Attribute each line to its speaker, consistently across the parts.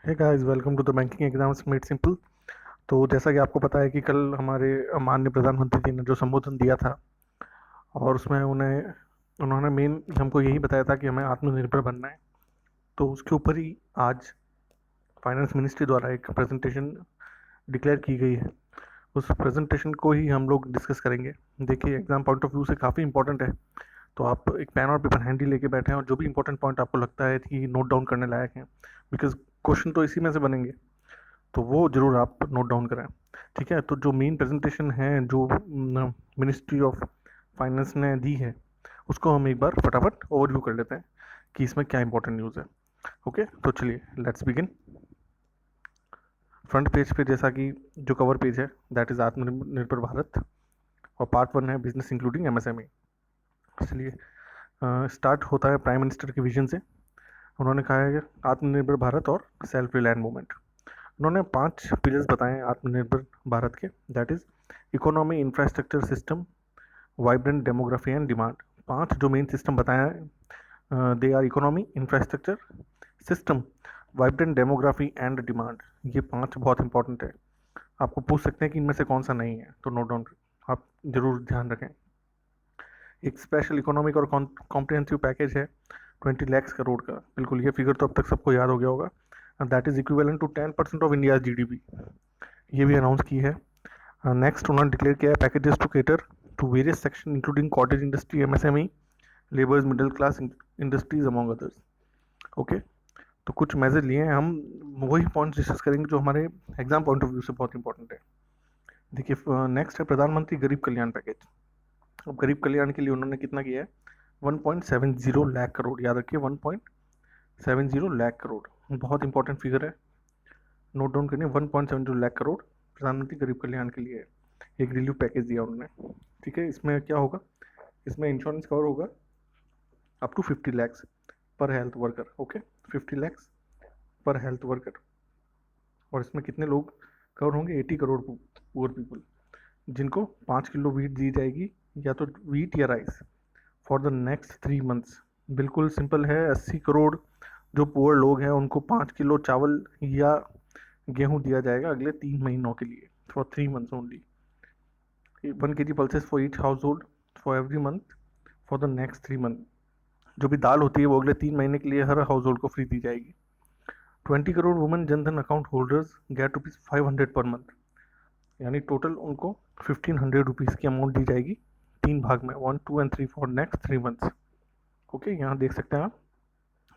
Speaker 1: Hey guys, welcome to the banking exams made simple. तो जैसा कि आपको पता है कि कल हमारे माननीय प्रधानमंत्री जी ने जो संबोधन दिया था, और उसमें उन्होंने मेन हमको यही बताया था कि हमें आत्मनिर्भर बनना है। तो उसके ऊपर ही आज फाइनेंस मिनिस्ट्री द्वारा एक प्रेजेंटेशन डिक्लेयर की गई है। उस प्रेजेंटेशन को ही हम लोग डिस्कस करेंगे। देखिए, एग्जाम पॉइंट ऑफ व्यू से काफ़ी इंपॉर्टेंट है। तो आप एक पेन और पेपर हैंडी लेके बैठे हैं और जो भी इंपॉर्टेंट पॉइंट आपको लगता है कि नोट डाउन करने लायक है, बिकॉज क्वेश्चन तो इसी में से बनेंगे, तो वो ज़रूर आप नोट डाउन करें। ठीक है, तो जो मेन प्रेजेंटेशन है जो मिनिस्ट्री ऑफ फाइनेंस ने दी है, उसको हम एक बार फटाफट ओवरव्यू कर लेते हैं कि इसमें क्या इंपॉर्टेंट न्यूज़ है। ओके, तो चलिए लेट्स बिगिन। फ्रंट पेज पे जैसा कि जो कवर पेज है, दैट इज़ आत्मनिर्भर भारत, और पार्ट 1 है बिजनेस इंक्लूडिंग एमएसएमई। इसलिए स्टार्ट होता है प्राइम मिनिस्टर के विजन से। उन्होंने कहा है कि आत्मनिर्भर भारत और सेल्फ रिलायंट मूवमेंट। उन्होंने 5 पिलर्स बताए हैं आत्मनिर्भर भारत के, that is economy, infrastructure, system, vibrant demography and demand. 5 जो मेन सिस्टम बताया है, they are economy, infrastructure, system, vibrant demography and demand. ये 5 बहुत इंपॉर्टेंट है। आपको पूछ सकते हैं कि इनमें से कौन सा नहीं है, तो नोट डाउन आप जरूर ध्यान रखें। एक स्पेशल इकोनॉमिक और कॉम्प्रिहेंसिव पैकेज है 20 लाख करोड़ का। बिल्कुल, ये फिगर तो अब तक सबको याद हो गया होगा। That is equivalent to 10% of India GDP. ये भी अनाउंस की है। नेक्स्ट उन्होंने डिक्लेयर किया है packages to cater to various section including cottage industry, MSME, labours, middle class industries among others. Okay, तो कुछ मेजर लिए हैं हम। वही पॉइंट्स डिस्कस करेंगे जो हमारे एग्जाम पॉइंट ऑफ व्यू से बहुत इंपॉर्टेंट है। देखिए, नेक्स्ट है प्रधानमंत्री गरीब कल्याण पैकेज। अब गरीब कल्याण के लिए उन्होंने कितना किया है? 1.70 लाख करोड़। याद रखिए, 1.70 लाख करोड़ बहुत इंपॉर्टेंट फिगर है, नोट डाउन करनी। 1.70 लाख करोड़ प्रधानमंत्री गरीब कल्याण के लिए एक रिलीफ पैकेज दिया उन्होंने। ठीक है, इसमें क्या होगा? इसमें इंश्योरेंस कवर होगा अप टू 50 lakhs पर हेल्थ वर्कर। ओके, 50 lakhs पर हेल्थ वर्कर। और इसमें कितने लोग कवर होंगे? 80 करोड़ पुअर पीपल, जिनको 5 किलो वीट दी जाएगी, या तो वीट या rice, for the next 3 months. बिल्कुल सिंपल है। 80 करोड़ जो पुअर लोग हैं उनको 5 किलो चावल या गेहूं दिया जाएगा अगले 3 महीनों के लिए, for 3 months only. 1 kg pulses for each house hold for every month for the next 3 month. जो भी दाल होती है वो अगले 3 महीने के लिए हर हाउस होल्ड को फ्री दी जाएगी। 20 crore women Jan Dhan account holders get ₹500 per month, यानी टोटल उनको 1500 रुपीज़ की अमाउंट दी जाएगी 3 भाग में, 1, 2 and 3 for next 3 months. Okay, यहाँ देख सकते हैं आप,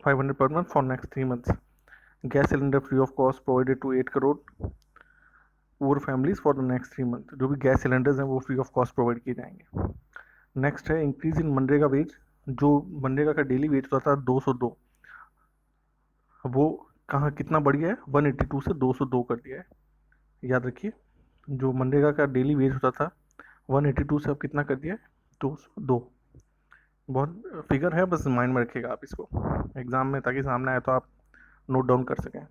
Speaker 1: 500 per month for next 3 months. Gas cylinder free of cost provided to 8 crore poor families for the next 3 month. जो भी गैस सिलेंडर्स हैं वो फ्री ऑफ कॉस्ट प्रोवाइड किए जाएंगे। नेक्स्ट है इंक्रीज इन मनरेगा वेज। जो मनरेगा का डेली वेज होता था 202, वो कहाँ कितना बढ़ गया है? 182 से 202 कर दिया है। याद रखिए, जो मनरेगा का डेली वेज होता था 182 से अब कितना कर दिया है? 202। बहुत फिगर है, बस माइंड में रखिएगा आप इसको एग्जाम में, ताकि सामने आए तो आप नोट डाउन कर सकें।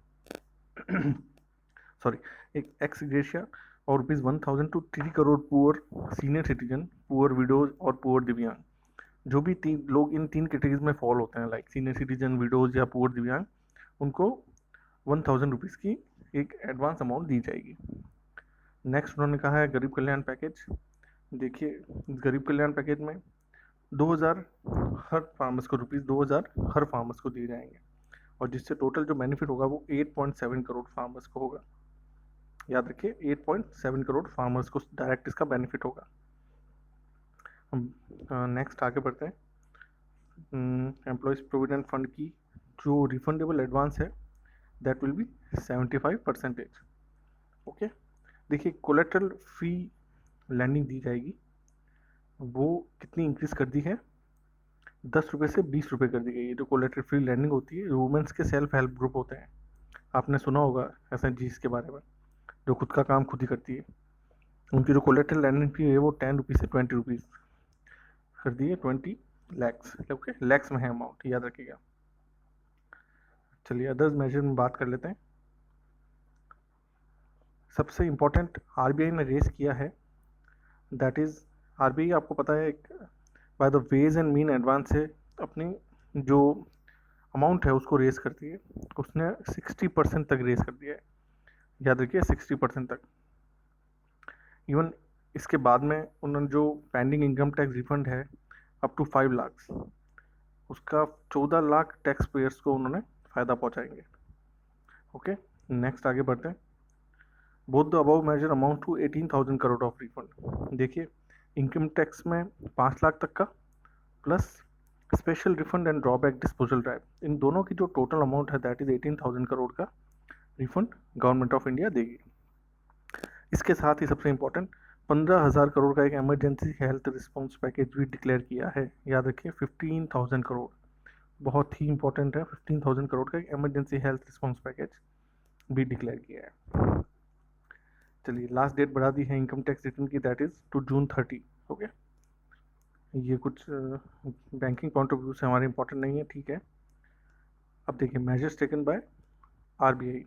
Speaker 1: सॉरी, एक एक्स ग्रेशिया और ₹1000 to 3 crore poor senior citizen, poor widows और पुअर दिव्यांग। जो भी 3 लोग इन 3 कैटेगरीज में फॉल होते हैं, लाइक सीनियर सिटीजन, विडोज या पुअर दिव्यांग, उनको 1000 रुपीज़ की एक एडवांस अमाउंट दी जाएगी। नेक्स्ट उन्होंने कहा है गरीब कल्याण पैकेज। देखिए, गरीब कल्याण पैकेज में 2000 हर फार्मर्स को, ₹2000 हर फार्मर्स को दिए जाएंगे, और जिससे टोटल जो बेनिफिट होगा वो 8.7 करोड़ फार्मर्स को होगा। याद रखिए, 8.7 करोड़ फार्मर्स को डायरेक्ट इसका बेनिफिट होगा। हम नेक्स्ट आगे बढ़ते हैं। एम्प्लॉयज़ प्रोविडेंट फंड की जो रिफंडेबल एडवांस है, दैट विल बी 75%। ओके, देखिए, कोलेट्रल फ्री लैंडिंग दी जाएगी, वो कितनी इंक्रीज कर दी है? 10 रुपये से 20 रुपये कर दी गई है। जो कोलेट्रल फ्री लैंडिंग होती है, वुमेंस के सेल्फ हेल्प ग्रुप होते हैं, आपने सुना होगा एसएचजीज के बारे में, जो खुद का काम खुद ही करती है। उनकी जो कोलेट्रल लैंडिंग फी है वो 10 रुपीज़ से 20 रुपीज़ कर दी है। 20 lakhs, ओके, लैक्स में है अमाउंट, याद रखिएगा। चलिए अदर्स मेजर में बात कर लेते हैं। सबसे इम्पोर्टेंट आरबीआई ने रेस किया है, दैट इज़, आरबीआई आपको पता है एक by the ways and mean advance से अपनी जो अमाउंट है उसको रेस करती है, उसने 60% तक रेस कर दिया है, याद रखिए 60% तक। इवन इसके बाद में उन्होंने जो पेंडिंग इनकम टैक्स रिफंड है अप टू 5 लाख, उसका 14 लाख टैक्स पेयर्स को उन्होंने फ़ायदा पहुंचाएंगे। ओके, नेक्स्ट आगे बढ़ते हैं। Both the above major amount to 18,000 crore of refund. देखिए इनकम टैक्स में 5 लाख तक का plus special refund and drawback disposal drive, इन दोनों की जो टोटल अमाउंट है दैट इज 18,000 करोड़ का रिफंड गवर्नमेंट ऑफ इंडिया देगी। इसके साथ ही सबसे इंपॉर्टेंट 15,000 करोड़ का एक इमरजेंसी हेल्थ रिस्पॉन्स पैकेज भी डिक्लेयर किया है। याद रखिए 15,000 करोड़ बहुत ही इंपॉर्टेंट है। 15,000 करोड़ का एक इमरजेंसी हेल्थ रिस्पॉन्स पैकेज भी डिक्लेयर किया है। चलिए लास्ट डेट बढ़ा दी है इनकम टैक्स रिटर्न की, that is to June 30। Okay, ये कुछ बैंकिंग पॉइंट ऑफ व्यू से हमारे इंपॉर्टेंट नहीं है, ठीक है। अब देखिए measures taken by RBI.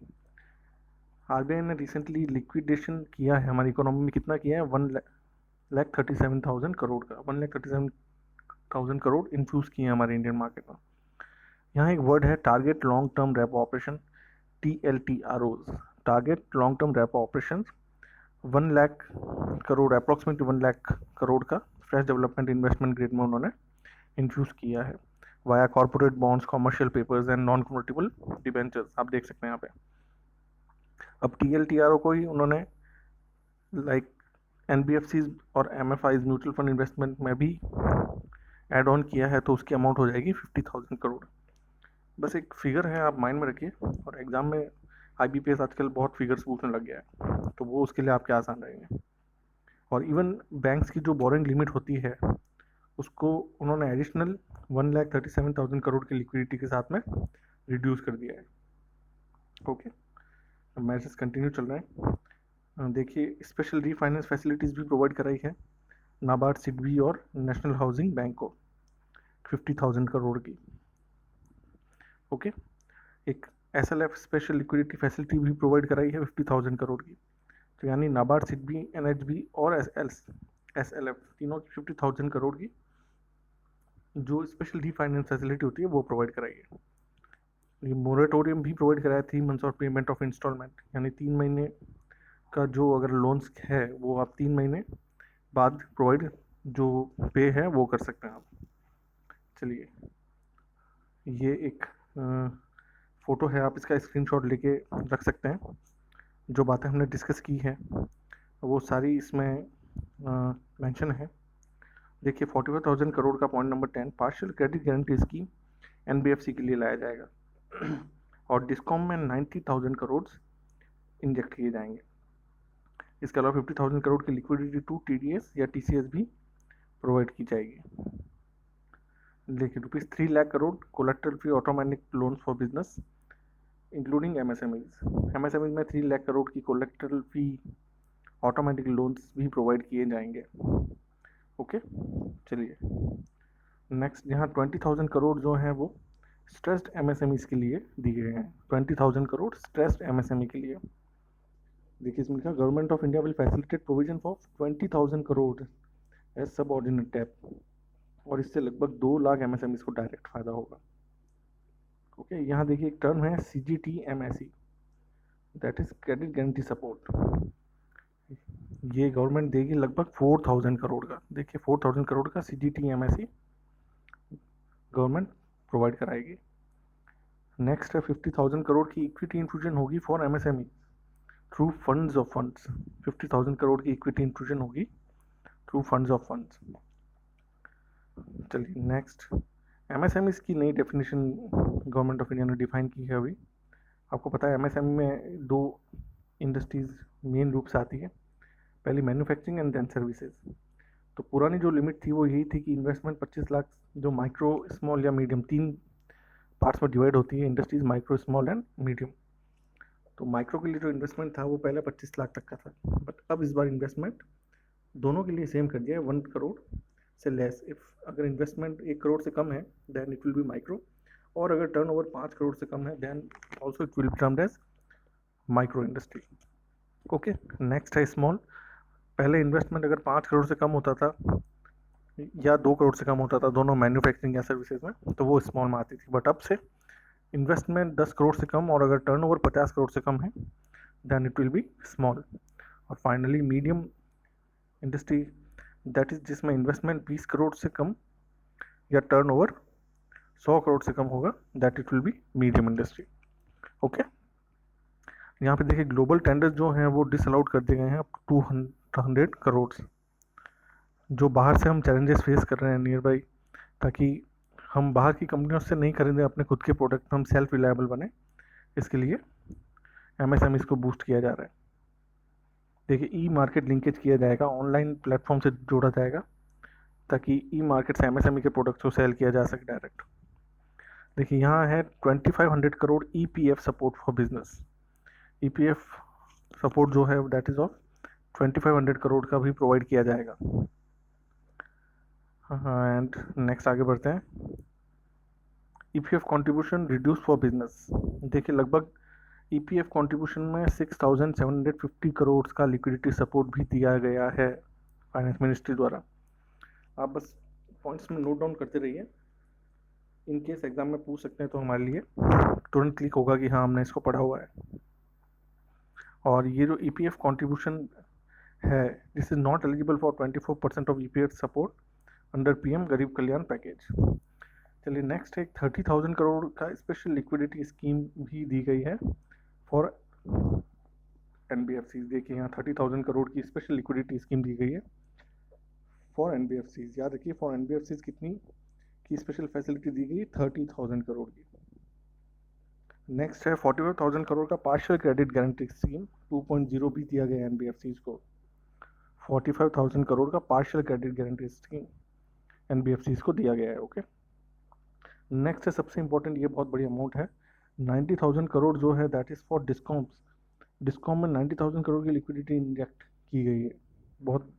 Speaker 1: RBI ने रिसेंटली लिक्विडेशन किया है हमारी इकोनॉमी में, कितना किया है 1,37,000 करोड़ का, 1,37,000 करोड़ इन्फ्यूज़ किए हैं हमारे इंडियन मार्केट में। यहाँ एक वर्ड है target long term repo operation, TLTROs, target long term repo operation. 1 lakh crore approximately 1 lakh crore का फ्रेश डेवलपमेंट इन्वेस्टमेंट ग्रेड में उन्होंने इन्फ्यूज़ किया है via corporate bonds, commercial papers and non convertible debentures, आप देख सकते हैं यहाँ पे। अब TLTRO को ही उन्होंने लाइक NBFCs और MFIs म्यूचुअल फंड इन्वेस्टमेंट में भी ऐड ऑन किया है, तो उसकी अमाउंट हो जाएगी 50,000 करोड़। बस एक फिगर है, आप माइंड में रखिए, और एग्जाम में IBPS आजकल बहुत फिगर्स पूछने लग गया है, तो वो उसके लिए आपके आसान रहेंगे। और इवन बैंक्स की जो बोरिंग लिमिट होती है उसको उन्होंने एडिशनल 1,37,000 करोड़ की लिक्विडिटी के साथ में रिड्यूस कर दिया है। ओके, मैसेज कंटिन्यू चल रहे हैं। देखिए स्पेशल रीफाइनेंस फैसिलिटीज़ भी प्रोवाइड कराई है नाबार्ड, सिडबी और नेशनल हाउसिंग बैंक को 50,000 करोड़ की। ओके, एक SLF स्पेशल लिक्विडिटी फैसिलिटी भी प्रोवाइड कराई है 50,000 करोड़ की। तो यानी नाबार्ड, सिडबी, NHB और SLF तीनों की 50,000 करोड़ की जो स्पेशल रीफाइनेंस फैसिलिटी होती है वो प्रोवाइड कराई है। ये मोरेटोरियम भी प्रोवाइड कराया 3 मंथ्स और पेमेंट ऑफ इंस्टॉलमेंट, यानी 3 महीने का जो अगर लोन्स है वो आप 3 महीने बाद प्रोवाइड जो पे है वो कर सकते हैं आप। चलिए ये एक फ़ोटो है, आप इसका स्क्रीनशॉट लेके रख सकते हैं। जो बातें हमने डिस्कस की हैं वो सारी इसमें मेंशन है। देखिए 45,000 करोड़ का point number 10 partial credit guarantee scheme NBFC के लिए लाया जाएगा और डिस्कॉम में 90,000 करोड़ इंजेक्ट किए जाएंगे। इसके अलावा 50,000 करोड़ की लिक्विडिटी टू TDS या TCS भी प्रोवाइड की जाएगी। देखिए ₹3 lakh crore colorectal free automatic loans for business including MSMEs में 3 लाख करोड़ की कोलेक्ट्रल फ्री ऑटोमेटिक लोन्स भी प्रोवाइड किए जाएंगे। ओके, चलिए नेक्स्ट, यहाँ 20,000 करोड़ जो हैं वो स्ट्रेस्ड MSMEs के लिए दिए गए हैं। 20,000 करोड़ स्ट्रेस्ड MSME के लिए। देखिए इसमें लिखा government of India will facilitate provision for 20,000 crore as subordinate debt, और इससे लगभग 2 लाख MSMEs को डायरेक्ट फ़ायदा होगा। ओके, यहाँ देखिए एक टर्म है CGTMSE, that is credit guarantee support. ये गवर्नमेंट देगी लगभग 4,000 करोड़ का। देखिए 4,000 करोड़ का CGTMSE गवर्नमेंट प्रोवाइड कराएगी। नेक्स्ट है 50,000 करोड़ की इक्विटी इन्फ्यूजन होगी for MSME through funds of funds. 50,000 crore की इक्विटी इन्फ्यूजन होगी थ्रू फंड्स ऑफ फंड्स। चलिए नेक्स्ट, MSME की नई डेफिनेशन गवर्नमेंट ऑफ इंडिया ने डिफाइन की है अभी। आपको पता है MSME में 2 इंडस्ट्रीज़ मेन रूप से आती है, पहली मैन्युफैक्चरिंग एंड देन सर्विसेज। तो पुरानी जो लिमिट थी वो यही थी कि इन्वेस्टमेंट 25 लाख, जो माइक्रो, स्मॉल या मीडियम, 3 पार्ट्स में डिवाइड होती है industries, micro, small and medium. तो माइक्रो के लिए जो इन्वेस्टमेंट था वो पहले 25 लाख तक का था, बट अब इस बार इन्वेस्टमेंट दोनों के लिए सेम कर दिया है, 1 करोड़ से लेस। इफ अगर इन्वेस्टमेंट 1 करोड़ से कम है then it will be micro, और अगर टर्नओवर 5 करोड़ से कम है then also it will be termed as micro industry. Okay, next है स्मॉल। पहले इन्वेस्टमेंट अगर 5 करोड़ से कम होता था या 2 करोड़ से कम होता था, दोनों मैन्युफैक्चरिंग या सर्विसेज में, तो वो स्मॉल में आती थी, बट अब से इन्वेस्टमेंट 10 करोड़ से कम और अगर टर्नओवर 50 करोड़ से कम है then it will be small. और finally medium industry that is जिसमें इन्वेस्टमेंट 20 करोड़ से कम या टर्नओवर 100 करोड़ से कम होगा that it will be medium industry. Okay, यहाँ पे देखिए ग्लोबल टेंडर्स जो हैं वो डिसअलाउड कर दिए गए हैं अप टू 200 करोड़। जो बाहर से हम चैलेंजेस फेस कर रहे हैं नियर बाई, ताकि हम बाहर की कंपनियों से नहीं खरीदें अपने खुद के प्रोडक्ट, हम सेल्फ रिलायबल बने, इसके लिए एमएसएमई को बूस्ट किया जा रहा है। देखिए ई मार्केट लिंकेज किया जाएगा, ऑनलाइन प्लेटफॉर्म से जोड़ा जाएगा ताकि ई मार्केट से एमएसएमई के प्रोडक्ट्स को सेल किया जा सके डायरेक्ट। देखिए यहाँ है 2500 crore EPF support for business. EPF support जो है दैट इज ऑफ 2500 करोड़ का भी प्रोवाइड किया जाएगा। हाँ, एंड नेक्स्ट आगे बढ़ते हैं। EPF contribution reduce for business. देखिए लगभग ईपीएफ कंट्रीब्यूशन में 6750 करोड़ का लिक्विडिटी सपोर्ट भी दिया गया है फाइनेंस मिनिस्ट्री द्वारा। आप बस पॉइंट्स में नोट डाउन करते रहिए, इन केस एग्जाम में पूछ सकते हैं तो हमारे लिए तुरंत क्लिक होगा कि हाँ हमने इसको पढ़ा हुआ है। और ये जो ईपीएफ कंट्रीब्यूशन है this is not eligible for 24% of EPF support under PM गरीब कल्याण पैकेज। चलिए नेक्स्ट है 30,000 करोड़ का स्पेशल लिक्विडिटी स्कीम भी दी गई है फॉर एनबीएफसी। देखिए यहाँ 30,000 करोड़ की स्पेशल लिक्विडिटी स्कीम दी गई है फॉर एनबीएफसी। याद रखिए फॉर एनबीएफसी कितनी की स्पेशल फैसिलिटी दी गई, 30,000 करोड़ की। नेक्स्ट है 45,000 करोड़ का पार्शियल क्रेडिट गारंटी स्कीम 2.0 भी दिया गया एनबीएफसी को। 45,000 करोड़ का partial credit guarantee scheme NBFC को दिया गया है। ओके, नेक्स्ट है सबसे इंपॉर्टेंट, ये बहुत बड़ी अमाउंट है, 90,000 करोड़ जो है that is for discoms. Discom में 90,000 करोड़ की लिक्विडिटी इंजेक्ट की गई है। बहुत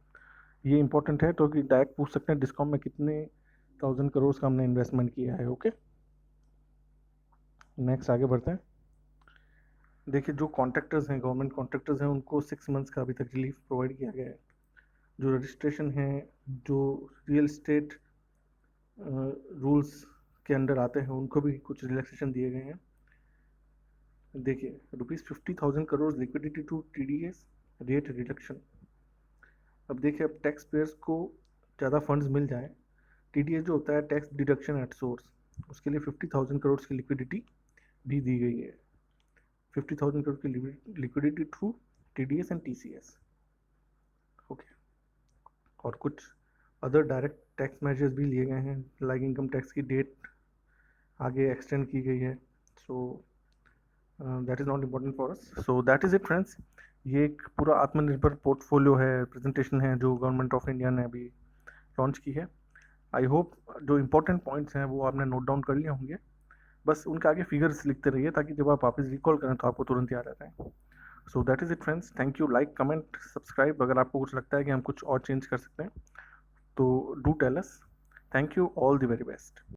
Speaker 1: ये इंपॉर्टेंट है तो कि डायरेक्ट पूछ सकते हैं डिस्कॉम में कितने 1000 करोड़ का हमने इन्वेस्टमेंट किया है। ओके, नेक्स्ट आगे बढ़ते हैं। देखिए जो कॉन्ट्रैक्टर्स हैं, गवर्नमेंट कॉन्ट्रैक्टर्स हैं, उनको 6 मंथ्स का अभी तक रिलीफ प्रोवाइड किया गया है। जो रजिस्ट्रेशन है, जो रियल एस्टेट रूल्स के अंडर आते हैं, उनको भी कुछ रिलैक्सेशन दिए गए हैं। देखिए ₹50,000 crore liquidity to TDS rate reduction. अब देखिए अब टैक्स पेयर्स को ज़्यादा फंड्स मिल जाए, टीडीएस जो होता है टैक्स डिडक्शन एट सोर्स, उसके लिए 50,000 करोड़ की लिक्विडिटी भी दी गई है। 50,000 करोड़ की liquidity through TDS and TCS. Okay, और कुछ अदर डायरेक्ट टैक्स मेजर्स भी लिए गए हैं, लाइक इनकम टैक्स की डेट आगे एक्सटेंड की गई है। So that is not important for us. So that is it friends. ये एक पूरा आत्मनिर्भर पोर्टफोलियो है, प्रेजेंटेशन है जो गवर्नमेंट ऑफ इंडिया ने अभी लॉन्च की है। आई होप जो इंपॉर्टेंट पॉइंट्स हैं वो आपने नोट डाउन कर लिए होंगे। बस उनके आगे फिगर्स लिखते रहिए ताकि जब आप वापस रिकॉल करें तो आपको तुरंत याद आ जाए। So that is it friends, thank you. Like comment subscribe, अगर आपको कुछ लगता है कि हम कुछ और चेंज कर सकते हैं तो do tell us. Thank you, all the very best.